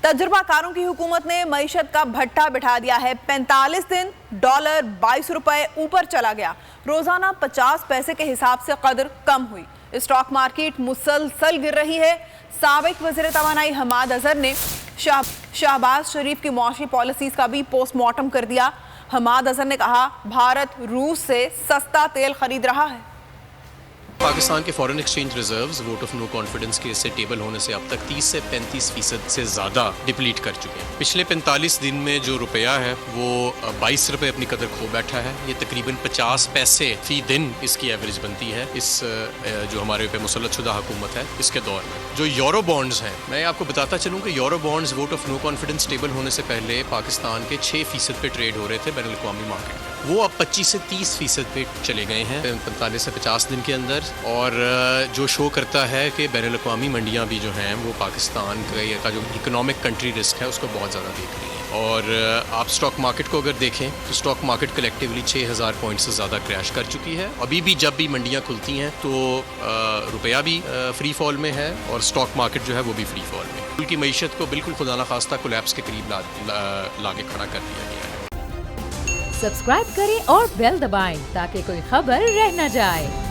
तजुर्बा कारों की हुकूमत ने मईशत का भट्टा बिठा दिया है। 45 दिन डॉलर 22 रुपए ऊपर चला गया। रोजाना 50 पैसे के हिसाब से कदर कम हुई। स्टॉक मार्केट मुसलसल गिर रही है। साबिक वज़ीर तवानाई हमाद अजहर ने शहबाज शरीफ की मुआशी पॉलिसीज का भी पोस्टमार्टम कर दिया। हमाद अजहर ने कहा, भारत रूस से सस्ता तेल खरीद रहा है। पाकिस्तान के foreign exchange reserves vote of no confidence के इससे टेबल होने से अब तक 30 से 35% से ज़्यादा डिप्लीट कर चुके हैं। पिछले 45 दिन में जो रुपया है वो 22 रुपये अपनी कदर खो बैठा है। ये तकरीबन 50 पैसे फी दिन इसकी एवरेज बनती है इस जो हमारे पे मुसल्लत शुदा हुकूमत है इसके दौर में। जो यूरो बॉन्ड्स हैं, मैं आपको बताता चलूँ कि euro bonds vote of no confidence table होने से पहले पाकिस्तान के 6% पे ट्रेड हो रहे थे बैनुल अक़वामी मार्केट में। वो अब 25 से 30% पे चले गए हैं 45 से 50 दिन के अंदर, और जो शो करता है कि बैनुल अक़वामी मंडियाँ भी जो हैं वो पाकिस्तान का जो इकोनॉमिक कंट्री रिस्क है उसको बहुत ज़्यादा देख रही हैं। और आप स्टॉक मार्केट को अगर देखें तो स्टॉक मार्केट कलेक्टिवली 6000 पॉइंट से ज़्यादा क्रैश कर चुकी है। अभी भी जब भी मंडियाँ खुलती हैं तो रुपया भी फ्री फॉल में है और स्टॉक मार्केट जो है वो भी फ्री फॉल में। मुल्क की मईशत को बिल्कुल खुदा न खास्ता कोलैप्स के करीब ला के खड़ा कर दिया गया है। सब्सक्राइब करें और बेल दबाएं ताकि कोई खबर रह न जाए।